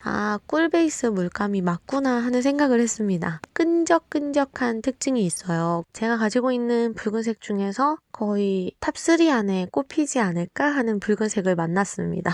아, 꿀 베이스 물감이 맞구나 하는 생각을 했습니다. 끈적끈적한 특징이 있어요. 제가 가지고 있는 붉은색 중에서 거의 탑3 안에 꼽히지 않을까 하는 붉은색을 만났습니다.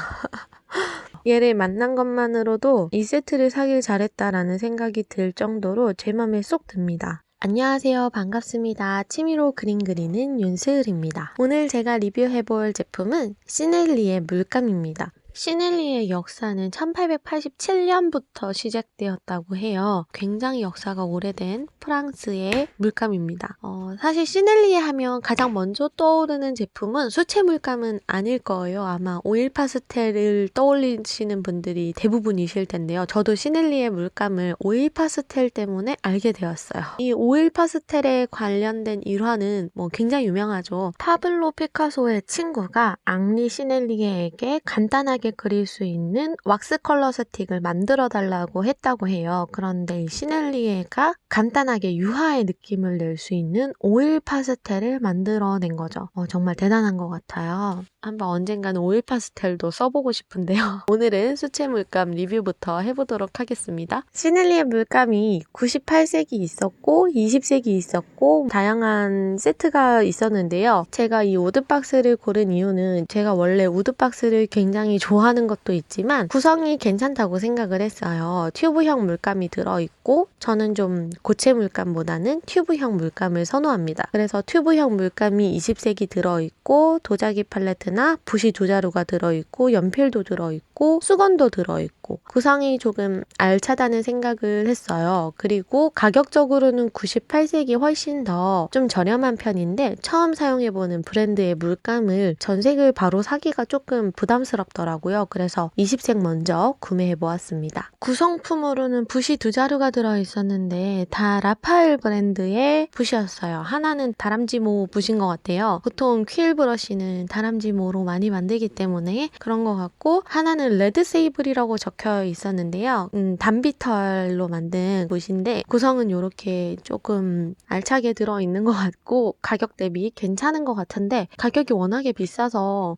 얘를 만난 것만으로도 이 세트를 사길 잘했다라는 생각이 들 정도로 제 맘에 쏙 듭니다. 안녕하세요. 반갑습니다. 취미로 그림 그리는 윤스을입니다. 오늘 제가 리뷰해볼 제품은 시넬리의 물감입니다. 시넬리의 역사는 1887년부터 시작되었다고 해요. 굉장히 역사가 오래된 프랑스의 물감입니다. 사실 시넬리에 하면 가장 먼저 떠오르는 제품은 수채 물감은 아닐 거예요. 아마 오일 파스텔을 떠올리시는 분들이 대부분이실 텐데요. 저도 시넬리의 물감을 오일 파스텔 때문에 알게 되었어요. 이 오일 파스텔에 관련된 일화는 굉장히 유명하죠. 파블로 피카소의 친구가 앙리 시넬리에게 간단하게 그릴 수 있는 왁스 컬러 스틱을 만들어 달라고 했다고 해요. 그런데 이 시넬리에가 간단하게 유화의 느낌을 낼 수 있는 오일 파스텔을 만들어낸 거죠. 정말 대단한 것 같아요. 한번 언젠가는 오일 파스텔도 써보고 싶은데요. 오늘은 수채 물감 리뷰부터 해보도록 하겠습니다. 시넬리의 물감이 98색이 있었고 20색이 있었고 다양한 세트가 있었는데요. 제가 이 우드박스를 고른 이유는 제가 원래 우드박스를 굉장히 좋아하는 것도 있지만 구성이 괜찮다고 생각을 했어요. 튜브형 물감이 들어있고 저는 좀 고체 물감보다는 튜브형 물감을 선호합니다. 그래서 튜브형 물감이 20색이 들어있고 도자기 팔레트나 붓이 두 자루가 들어있고 연필도 들어있고 수건도 들어있고 구성이 조금 알차다는 생각을 했어요. 그리고 가격적으로는 98색이 훨씬 더 좀 저렴한 편인데 처음 사용해보는 브랜드의 물감을 전색을 바로 사기가 조금 부담스럽더라고요. 그래서 20색 먼저 구매해보았습니다. 구성품으로는 붓이 두 자루가 들어있었는데 다 라파엘 브랜드의 붓이었어요. 하나는 다람쥐모 붓인 것 같아요. 보통 퀼 브러쉬는 다람쥐모로 많이 만들기 때문에 그런 것 같고 하나는 레드세이블이라고 적혀 있었는데요. 단비털로 만든 붓인데 구성은 이렇게 조금 알차게 들어있는 것 같고 가격 대비 괜찮은 것 같은데 가격이 워낙에 비싸서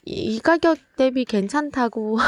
이 가격 대비 괜찮다고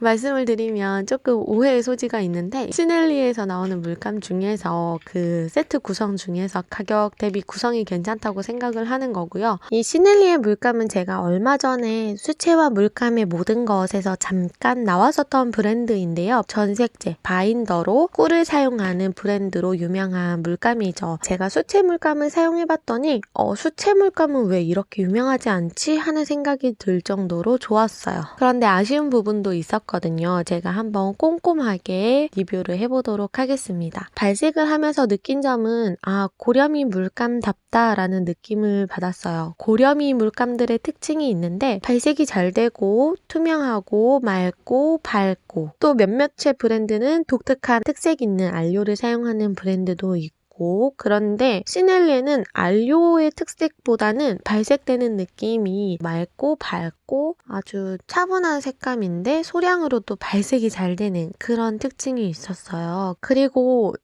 말씀을 드리면 조금 오해의 소지가 있는데 시넬리에서 나오는 물감 중에서 그 세트 구성 중에서 가격 대비 구성이 괜찮다고 생각을 하는 거고요. 이 시넬리의 물감은 제가 얼마 전에 수채화 물감의 모든 것에서 잠깐 나왔었던 브랜드인데요. 전색제, 바인더로 꿀을 사용하는 브랜드로 유명한 물감이죠. 제가 수채 물감을 사용해봤더니 수채 물감은 왜 이렇게 유명하지 않지? 하는 생각이 들 정도로 좋았어요. 그런데 아쉬운 부분도 있었거든요. 제가 한번 꼼꼼하게 리뷰를 해보도록 하겠습니다. 발색을 하면서 느낀 점은 고렴이 물감답다라는 느낌을 받았어요. 고렴이 물감들의 특징이 있는데 발색이 잘 되고 투명하고 맑고 밝고 또 몇몇의 브랜드는 독특한 특색 있는 알료를 사용하는 브랜드도 있고 그런데 시넬리에는 알료의 특색보다는 발색되는 느낌이 맑고 밝고 아주 차분한 색감인데 소량으로도 발색이 잘 되는 그런 특징이 있었어요. 그리고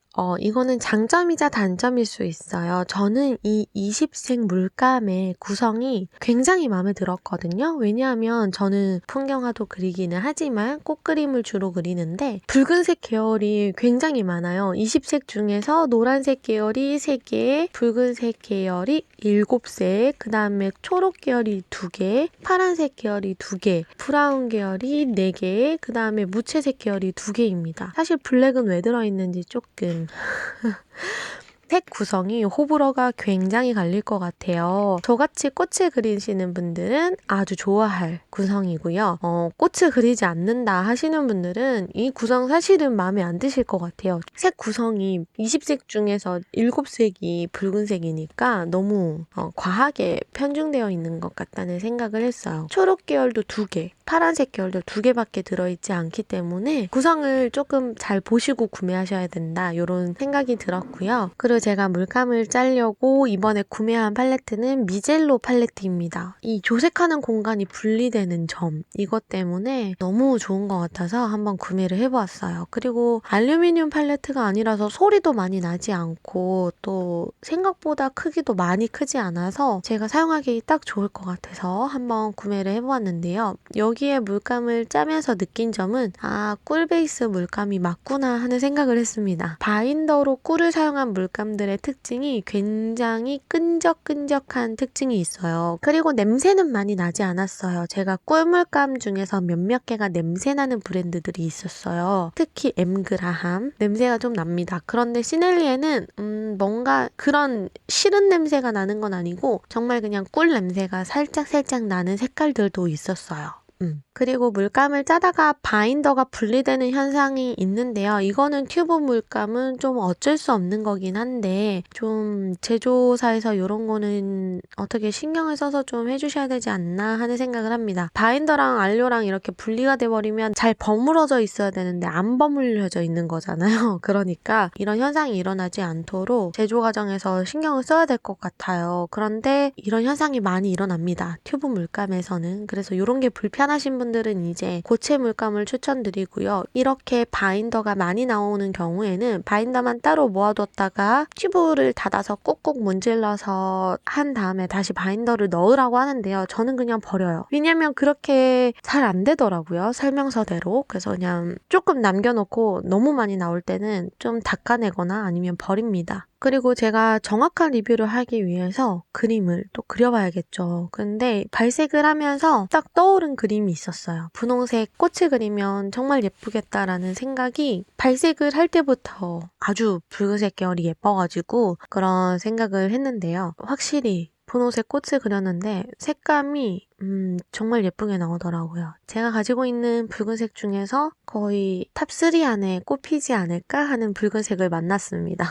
이거는 장점이자 단점일 수 있어요. 저는 이 20색 물감의 구성이 굉장히 마음에 들었거든요. 왜냐하면 저는 풍경화도 그리기는 하지만 꽃그림을 주로 그리는데 붉은색 계열이 굉장히 많아요. 20색 중에서 노란색 계열이 3개, 붉은색 계열이 7색, 그 다음에 초록 계열이 2개, 파란색 계열이 2개, 브라운 계열이 4개, 그 다음에 무채색 계열이 2개입니다. 사실 블랙은 왜 들어있는지 조금 색 구성이 호불호가 굉장히 갈릴 것 같아요. 저같이 꽃을 그리시는 분들은 아주 좋아할 구성이고요. 꽃을 그리지 않는다 하시는 분들은 이 구성 사실은 마음에 안 드실 것 같아요. 색 구성이 20색 중에서 7색이 붉은색이니까 너무 과하게 편중되어 있는 것 같다는 생각을 했어요. 초록 계열도 2개, 파란색 계열도 2개밖에 들어있지 않기 때문에 구성을 조금 잘 보시고 구매하셔야 된다 이런 생각이 들었고요. 그리고 그리고 제가 물감을 짜려고 이번에 구매한 팔레트는 미젤로 팔레트입니다. 이 조색하는 공간이 분리되는 점, 이것 때문에 너무 좋은 것 같아서 한번 구매를 해보았어요. 그리고 알루미늄 팔레트가 아니라서 소리도 많이 나지 않고 또 생각보다 크기도 많이 크지 않아서 제가 사용하기 딱 좋을 것 같아서 한번 구매를 해보았는데요. 여기에 물감을 짜면서 느낀 점은 꿀 베이스 물감이 맞구나 하는 생각을 했습니다. 바인더로 꿀을 사용한 물감들의 특징이 굉장히 끈적끈적한 특징이 있어요. 그리고 냄새는 많이 나지 않았어요. 제가 꿀 물감 중에서 몇몇 개가 냄새나는 브랜드들이 있었어요. 특히 엠그라함 냄새가 좀 납니다. 그런데 시넬리에는 뭔가 그런 싫은 냄새가 나는 건 아니고 정말 그냥 꿀 냄새가 살짝 나는 색깔들도 있었어요. 그리고 물감을 짜다가 바인더가 분리되는 현상이 있는데요. 이거는 튜브 물감은 좀 어쩔 수 없는 거긴 한데 좀 제조사에서 이런 거는 어떻게 신경을 써서 좀 해주셔야 되지 않나 하는 생각을 합니다. 바인더랑 안료랑 이렇게 분리가 돼버리면 잘 버무러져 있어야 되는데 안 버무려져 있는 거잖아요. 그러니까 이런 현상이 일어나지 않도록 제조 과정에서 신경을 써야 될 것 같아요. 그런데 이런 현상이 많이 일어납니다. 튜브 물감에서는. 그래서 이런 게 불편하신 분들은 이제 고체 물감을 추천드리고요. 이렇게 바인더가 많이 나오는 경우에는 바인더만 따로 모아뒀다가 튜브를 닫아서 꾹꾹 문질러서 한 다음에 다시 바인더를 넣으라고 하는데요. 저는 그냥 버려요. 왜냐면 그렇게 잘 안 되더라고요. 설명서대로. 그래서 그냥 조금 남겨놓고 너무 많이 나올 때는 좀 닦아내거나 아니면 버립니다. 그리고 제가 정확한 리뷰를 하기 위해서 그림을 또 그려봐야겠죠. 근데 발색을 하면서 딱 떠오른 그림이 있었어요. 분홍색 꽃을 그리면 정말 예쁘겠다라는 생각이 발색을 할 때부터 아주 붉은색 계열이 예뻐가지고 그런 생각을 했는데요. 확실히 분홍색 꽃을 그렸는데 색감이 정말 예쁘게 나오더라고요. 제가 가지고 있는 붉은색 중에서 거의 탑3 안에 꼽히지 않을까 하는 붉은색을 만났습니다.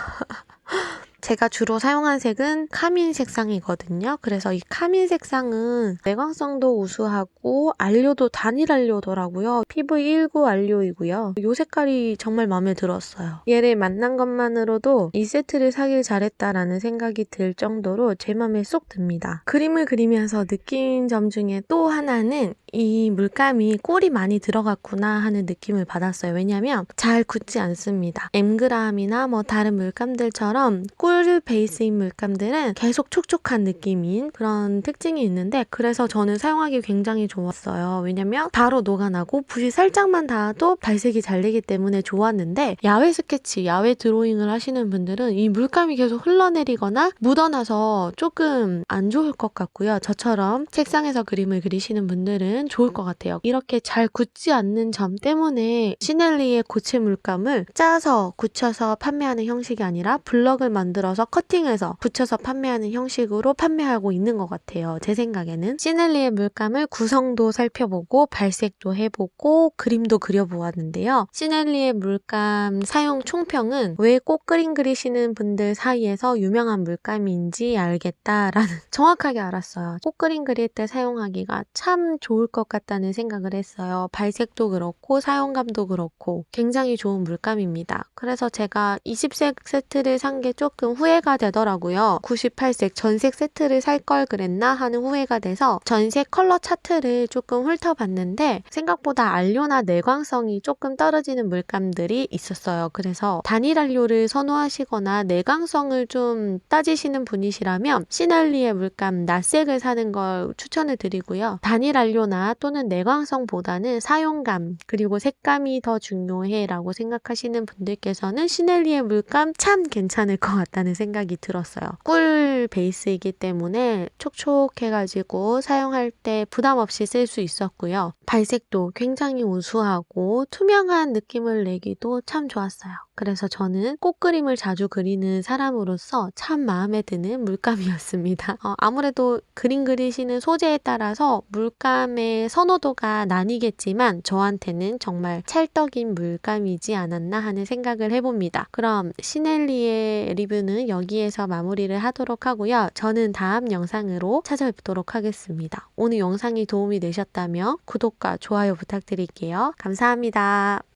제가 주로 사용한 색은 카민 색상이거든요. 그래서 이 카민 색상은 내광성도 우수하고 안료도 단일 안료더라고요. PV19 안료이고요. 이 색깔이 정말 마음에 들었어요. 얘를 만난 것만으로도 이 세트를 사길 잘했다라는 생각이 들 정도로 제 마음에 쏙 듭니다. 그림을 그리면서 느낀 점 중에 또 하나는 이 물감이 꿀이 많이 들어갔구나 하는 느낌을 받았어요. 왜냐면 잘 굳지 않습니다. 엠그라함이나 뭐 다른 물감들처럼 꿀 베이스인 물감들은 계속 촉촉한 느낌인 그런 특징이 있는데 그래서 저는 사용하기 굉장히 좋았어요. 왜냐면 바로 녹아나고 붓이 살짝만 닿아도 발색이 잘 되기 때문에 좋았는데 야외 스케치, 야외 드로잉을 하시는 분들은 이 물감이 계속 흘러내리거나 묻어나서 조금 안 좋을 것 같고요. 저처럼 책상에서 그림을 그리시는 분들은 좋을 것 같아요. 이렇게 잘 굳지 않는 점 때문에 시넬리의 고체 물감을 짜서 굳혀서 판매하는 형식이 아니라 블럭을 만들어서 커팅해서 붙여서 판매하는 형식으로 판매하고 있는 것 같아요. 제 생각에는 시넬리의 물감을 구성도 살펴보고 발색도 해보고 그림도 그려보았는데요. 시넬리의 물감 사용 총평은 왜 꽃그림 그리시는 분들 사이에서 유명한 물감인지 알겠다라는 정확하게 알았어요. 꽃그림 그릴 때 사용하기가 참 좋을 것 같다는 생각을 했어요. 발색도 그렇고 사용감도 그렇고 굉장히 좋은 물감입니다. 그래서 제가 20색 세트를 산 게 조금 후회가 되더라고요. 98색 전색 세트를 살 걸 그랬나 하는 후회가 돼서 전색 컬러 차트를 조금 훑어봤는데 생각보다 안료나 내광성이 조금 떨어지는 물감들이 있었어요. 그래서 단일 안료를 선호하시거나 내광성을 좀 따지시는 분이시라면 시넬리의 물감 낫색을 사는 걸 추천을 드리고요. 단일 안료나 또는 내광성보다는 사용감 그리고 색감이 더 중요해 라고 생각하시는 분들께서는 시넬리의 물감 참 괜찮을 것 같다는 생각이 들었어요. 꿀 베이스이기 때문에 촉촉해가지고 사용할 때 부담 없이 쓸 수 있었고요. 발색도 굉장히 우수하고 투명한 느낌을 내기도 참 좋았어요. 그래서 저는 꽃그림을 자주 그리는 사람으로서 참 마음에 드는 물감이었습니다. 아무래도 그림 그리시는 소재에 따라서 물감의 선호도가 나뉘겠지만 저한테는 정말 찰떡인 물감이지 않았나 하는 생각을 해봅니다. 그럼 시넬리의 리뷰는 여기에서 마무리를 하도록 하고요. 저는 다음 영상으로 찾아뵙도록 하겠습니다. 오늘 영상이 도움이 되셨다면 구독과 좋아요 부탁드릴게요. 감사합니다.